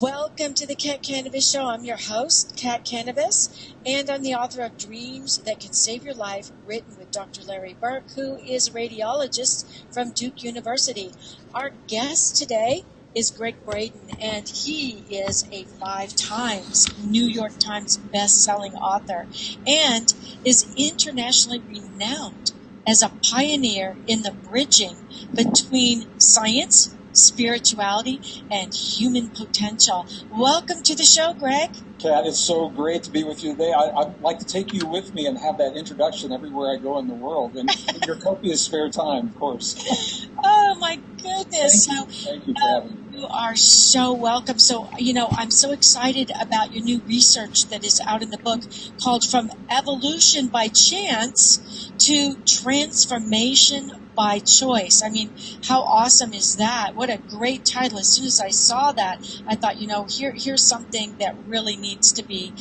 Welcome to the Cat Kanavos Show. I'm your host, Cat Kanavos, and I'm the author of Dreams That Can Save Your Life, written with Dr. Larry Burke, who is a radiologist from Duke University. Our guest today is Gregg Braden, and he is a 5 times New York Times best-selling author and is internationally renowned as a pioneer in the bridging between science, spirituality, and human potential. Welcome to the show, Gregg. Kat, it's so great to be with you today. I'd like to take you with me and have that introduction everywhere I go in the world, and in your copious spare time, of course. Oh, my goodness. Thank you for having me. You are so welcome. So, I'm so excited about your new research that is out in the book called From Evolution by Chance to Transformation by Choice. I mean, how awesome is that? What a great title. As soon as I saw that, I thought, here's something that really needs to be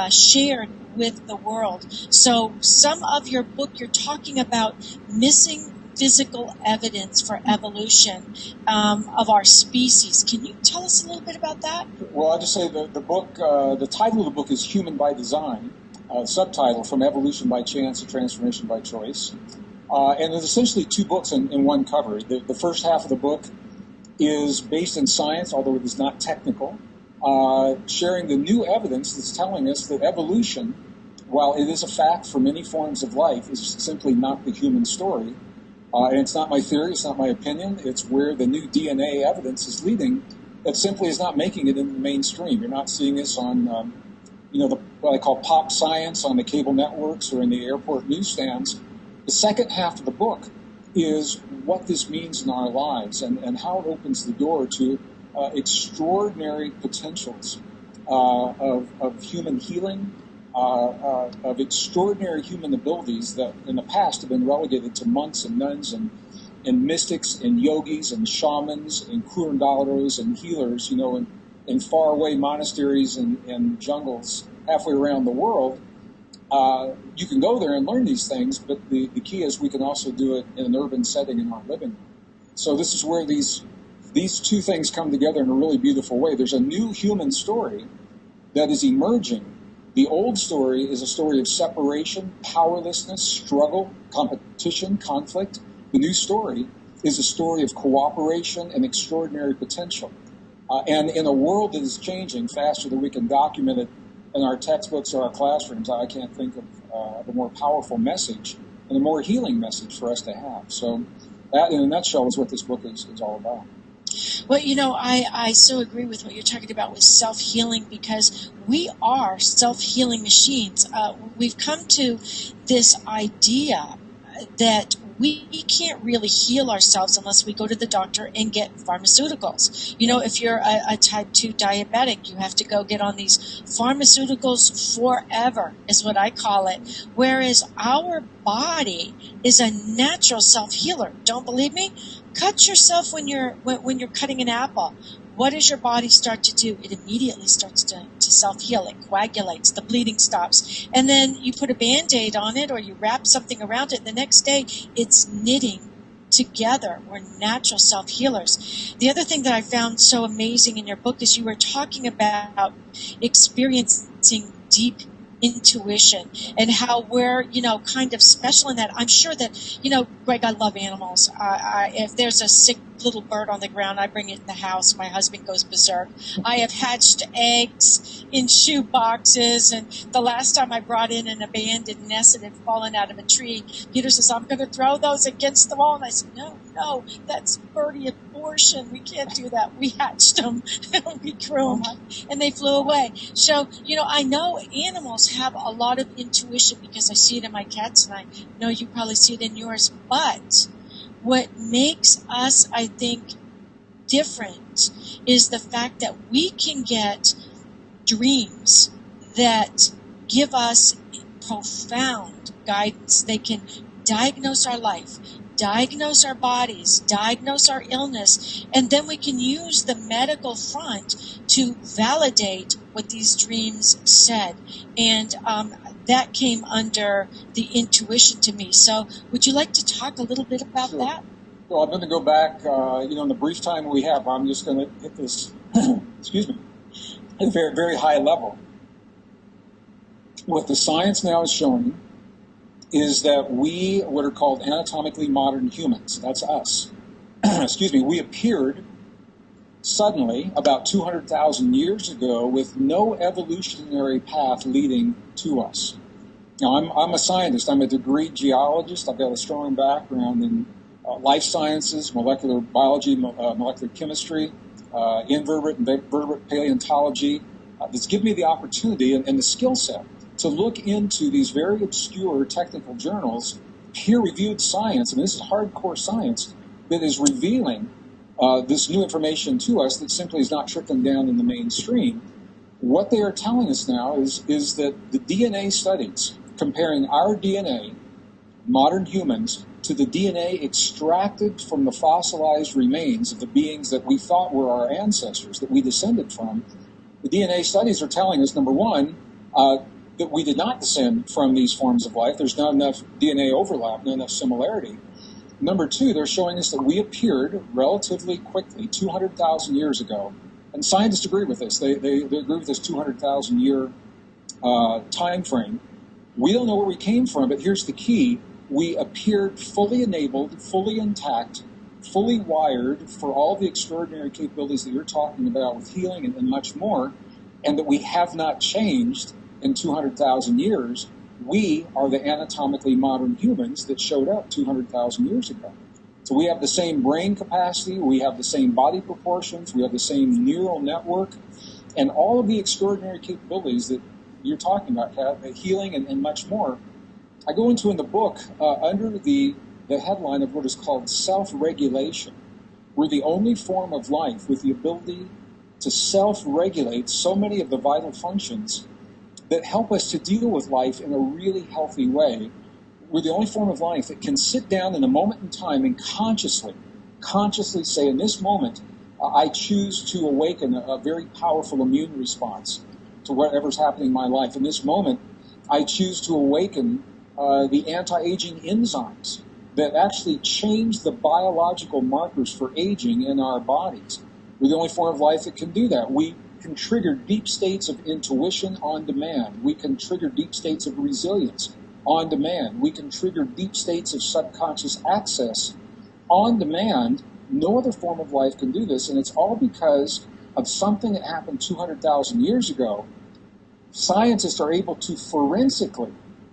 shared with the world. So some of your book, you're talking about missing physical evidence for evolution of our species. Can you tell us a little bit about that? Well, I'll just say the book, the title of the book is Human by Design, subtitle From Evolution by Chance to Transformation by Choice. And there's essentially 2 books in one cover. The first half of the book is based in science, although it is not technical, sharing the new evidence that's telling us that evolution, while it is a fact for many forms of life, is simply not the human story. And it's not my theory, it's not my opinion, it's where the new DNA evidence is leading that simply is not making it in the mainstream. You're not seeing this on, what I call pop science on the cable networks or in the airport newsstands. The second half of the book is what this means in our lives and how it opens the door to extraordinary potentials of human healing, of extraordinary human abilities that in the past have been relegated to monks and nuns and mystics and yogis and shamans and curanderos and healers, in faraway monasteries and jungles halfway around the world. You can go there and learn these things, but the key is we can also do it in an urban setting in our living room. So this is where these 2 things come together in a really beautiful way. There's a new human story that is emerging. The old story is a story of separation, powerlessness, struggle, competition, conflict. The new story is a story of cooperation and extraordinary potential. And in a world that is changing faster than we can document it in our textbooks or our classrooms, I can't think of a more powerful message and a more healing message for us to have. So that, in a nutshell, is what this book is all about. Well, I so agree with what you're talking about with self-healing, because we are self-healing machines. We've come to this idea that we can't really heal ourselves unless we go to the doctor and get pharmaceuticals. If you're a type 2 diabetic, you have to go get on these pharmaceuticals forever, is what I call it. Whereas our body is a natural self-healer. Don't believe me? Cut yourself when you're cutting an apple. What does your body start to do? It immediately starts to self-heal. It coagulates. The bleeding stops. And then you put a Band-Aid on it or you wrap something around it. The next day, it's knitting together. We're natural self-healers. The other thing that I found so amazing in your book is you were talking about experiencing deep intuition and how we're, kind of special in that. I'm sure that, Gregg, I love animals. If there's a sick little bird on the ground, I bring it in the house. My husband goes berserk. I have hatched eggs in shoe boxes, and the last time I brought in an abandoned nest that had fallen out of a tree, Peter says, I'm going to throw those against the wall. And I said, no, that's birdie abortion. We can't do that. We hatched them. We grew them, and they flew away. So, I know animals have a lot of intuition because I see it in my cats, and I know you probably see it in yours. But what makes us, I think, different is the fact that we can get dreams that give us profound guidance. They can diagnose our life, diagnose our bodies, diagnose our illness, and then we can use the medical front to validate what these dreams said. And that came under the intuition to me. So would you like to talk a little bit about that? Well, I'm going to go back, in the brief time we have, I'm just going to hit this, excuse me, at a very, very high level. What the science now is showing is that we, what are called anatomically modern humans, that's us, excuse me, we appeared suddenly about 200,000 years ago with no evolutionary path leading to us. Now, I'm a scientist. I'm a degreed geologist. I've got a strong background in life sciences, molecular biology, molecular chemistry, invertebrate and vertebrate paleontology. That's given me the opportunity and the skill set to look into these very obscure technical journals, peer-reviewed science, and this is hardcore science, that is revealing this new information to us that simply is not trickling down in the mainstream. What they are telling us now is that the DNA studies comparing our DNA, modern humans, to the DNA extracted from the fossilized remains of the beings that we thought were our ancestors, that we descended from, the DNA studies are telling us, number one, that we did not descend from these forms of life. There's not enough DNA overlap, not enough similarity. Number two, they're showing us that we appeared relatively quickly, 200,000 years ago. And scientists agree with this. They agree with this 200,000 year time frame. We don't know where we came from, but here's the key. We appeared fully enabled, fully intact, fully wired for all the extraordinary capabilities that you're talking about with healing and much more, and that we have not changed in 200,000 years. We are the anatomically modern humans that showed up 200,000 years ago. So we have the same brain capacity, we have the same body proportions, we have the same neural network, and all of the extraordinary capabilities that you're talking about, Kat, healing and much more. I go into in the book under the headline of what is called self-regulation. We're the only form of life with the ability to self-regulate so many of the vital functions that help us to deal with life in a really healthy way. We're the only form of life that can sit down in a moment in time and consciously say, in this moment, I choose to awaken a very powerful immune response to whatever's happening in my life. In this moment, I choose to awaken the anti-aging enzymes that actually change the biological markers for aging in our bodies. We're the only form of life that can do that. We can trigger deep states of intuition on demand. We can trigger deep states of resilience on demand. We can trigger deep states of subconscious access on demand. No other form of life can do this, and it's all because of something that happened 200,000 years ago. Scientists are able to forensically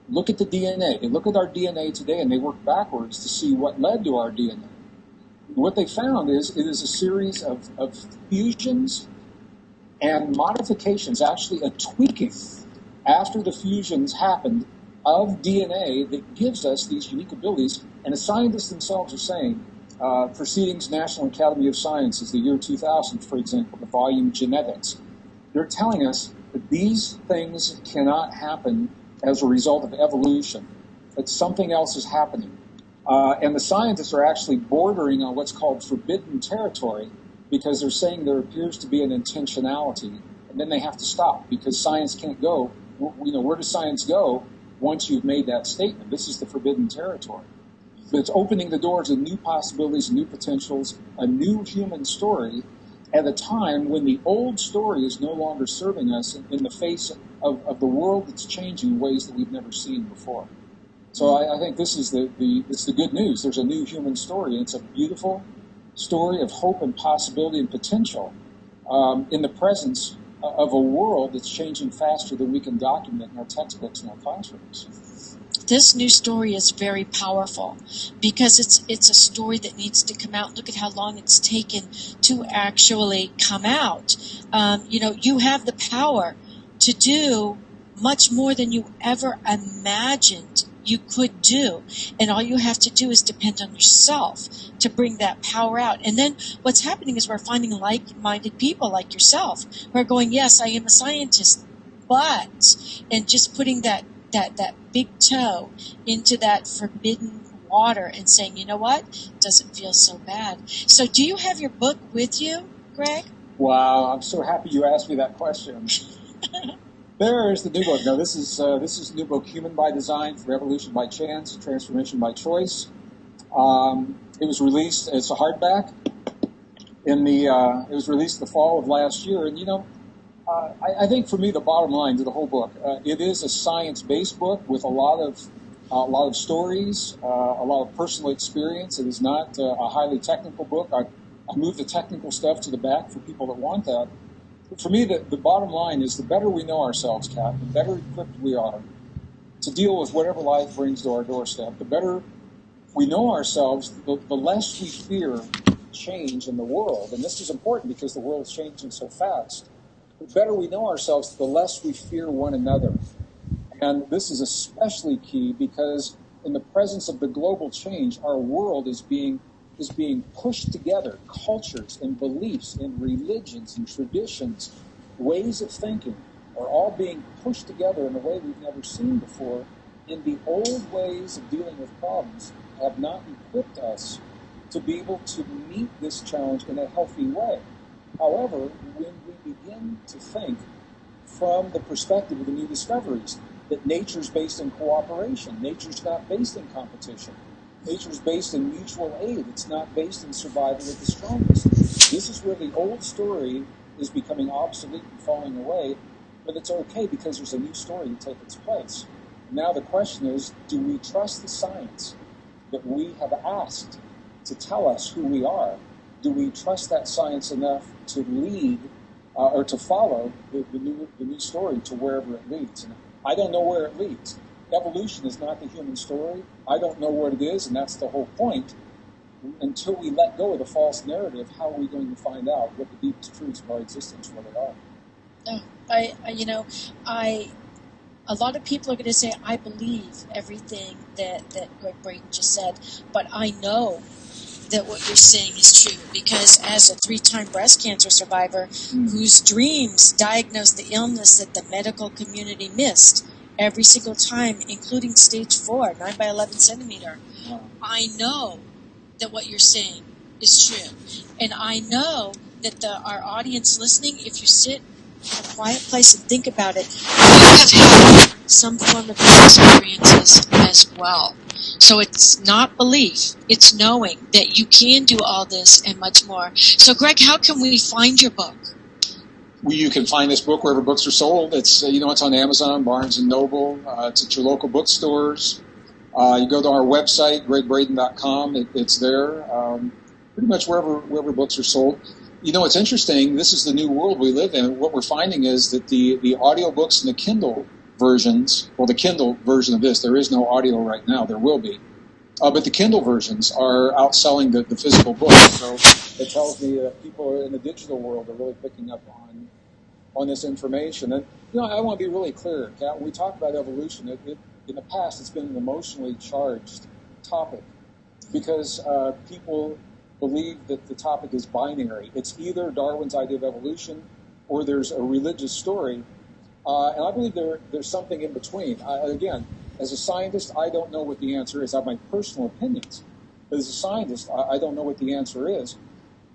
look at the DNA. They look at our DNA today, and they work backwards to see what led to our DNA. What they found is it is a series of fusions and modifications, actually a tweaking after the fusions happened of DNA that gives us these unique abilities. And the scientists themselves are saying, Proceedings National Academy of Sciences, the year 2000, for example, the volume Genetics, they're telling us that these things cannot happen as a result of evolution, that something else is happening. And the scientists are actually bordering on what's called forbidden territory, because they're saying there appears to be an intentionality, and then they have to stop, because science can't go. Where does science go once you've made that statement? This is the forbidden territory. But it's opening the door to new possibilities, new potentials, a new human story at a time when the old story is no longer serving us in the face of the world that's changing in ways that we've never seen before. So I think this is it's the good news. There's a new human story, and it's a beautiful story of hope and possibility and potential in the presence of a world that's changing faster than we can document in our textbooks and our classrooms. This new story is very powerful because it's a story that needs to come out. Look at how long it's taken to actually come out. You have the power to do much more than you ever imagined you could do. And all you have to do is depend on yourself to bring that power out. And then what's happening is we're finding like-minded people like yourself who are going, yes, I am a scientist, but, and just putting that big toe into that forbidden water and saying, you know what, it doesn't feel so bad. So do you have your book with you, Gregg? Wow, I'm so happy you asked me that question. There's the new book. Now, this is the new book, Human by Design, Revolution by Chance, Transformation by Choice. It was released as a hardback it was released the fall of last year. And, I think for me, the bottom line to the whole book, it is a science-based book with a lot of stories, a lot of personal experience. It is not a highly technical book. I moved the technical stuff to the back for people that want that. But for me, the bottom line is the better we know ourselves, Kat, the better equipped we are to deal with whatever life brings to our doorstep. The better we know ourselves, the less we fear change in the world. And this is important because the world is changing so fast. The better we know ourselves, the less we fear one another. And this is especially key because in the presence of the global change, our world is being pushed together. Cultures and beliefs and religions and traditions, ways of thinking are all being pushed together in a way we've never seen before. And the old ways of dealing with problems have not equipped us to be able to meet this challenge in a healthy way. However, when we begin to think from the perspective of the new discoveries, that nature's based in cooperation, nature's not based in competition, nature's based in mutual aid, it's not based in survival of the strongest. This is where the old story is becoming obsolete and falling away, but it's okay because there's a new story to take its place. Now the question is, do we trust the science that we have asked to tell us who we are? Do we trust that science enough to lead or to follow the new story to wherever it leads? And I don't know where it leads. Evolution is not the human story. I don't know what it is, and that's the whole point. Until we let go of the false narrative, how are we going to find out what the deepest truths of our existence really are? A lot of people are going to say, I believe everything that Gregg Braden just said, but I know that what you're saying is true because as a 3-time breast cancer survivor whose dreams diagnosed the illness that the medical community missed every single time, including stage 4, 9 by 11 centimeter, I know that what you're saying is true. And I know that our audience listening, if you sit in a quiet place and think about it, you have had some form of these experiences as well. So it's not belief, it's knowing that you can do all this and much more. So Gregg, how can we find your book? Well, you can find this book wherever books are sold. It's it's on Amazon, Barnes & Noble. It's at your local bookstores. You go to our website, greggbraden.com. It's there. Pretty much wherever books are sold. It's interesting. This is the new world we live in. What we're finding is that the audiobooks and the Kindle versions, well, the Kindle version of this, there is no audio right now. There will be. But the Kindle versions are outselling the physical book. So it tells me that people in the digital world are really picking up on this information. And, I want to be really clear, Kat, when we talk about evolution, in the past it's been an emotionally charged topic because people believe that the topic is binary. It's either Darwin's idea of evolution or there's a religious story. And I believe there's something in between. Again, as a scientist, I don't know what the answer is. I have my personal opinions. But as a scientist, I don't know what the answer is.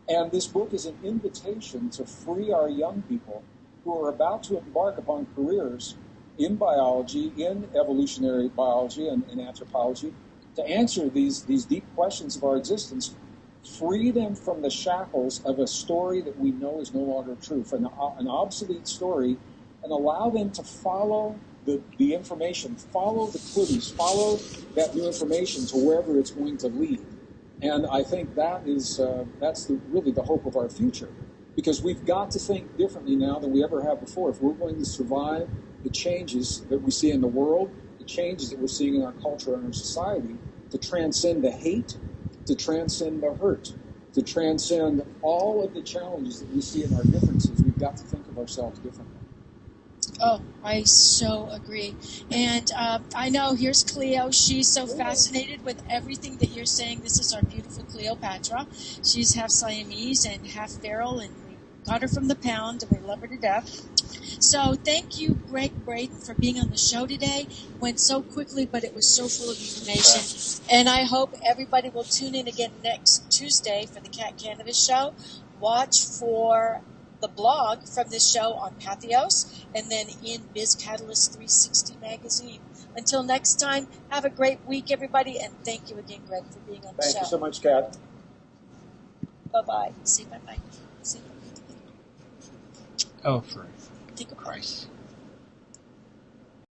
And this book is an invitation to free our young people who are about to embark upon careers in biology, in evolutionary biology and anthropology, to answer these deep questions of our existence, free them from the shackles of a story that we know is no longer true, an obsolete story, and allow them to follow the information, follow the clues, follow that new information to wherever it's going to lead. And I think that's really the hope of our future, because we've got to think differently now than we ever have before. If we're going to survive the changes that we see in the world, the changes that we're seeing in our culture and our society, to transcend the hate, to transcend the hurt, to transcend all of the challenges that we see in our differences, we've got to think of ourselves differently. Oh, I so agree. And I know, here's Cleo. She's so fascinated with everything that you're saying. This is our beautiful Cleopatra. She's half Siamese and half feral, and we got her from the pound, and we love her to death. So thank you, Gregg Braden, for being on the show today. It went so quickly, but it was so full of information. And I hope everybody will tune in again next Tuesday for the Cat Kanavos Show. Watch for the blog from this show on Pathos, and then in Biz Catalyst 360 magazine. Until next time, have a great week, everybody, and thank you again, Gregg, for being on the show. Thank you so much, Kat. Bye-bye. Say bye-bye. Say bye-bye. Oh, for Think about it. Christ.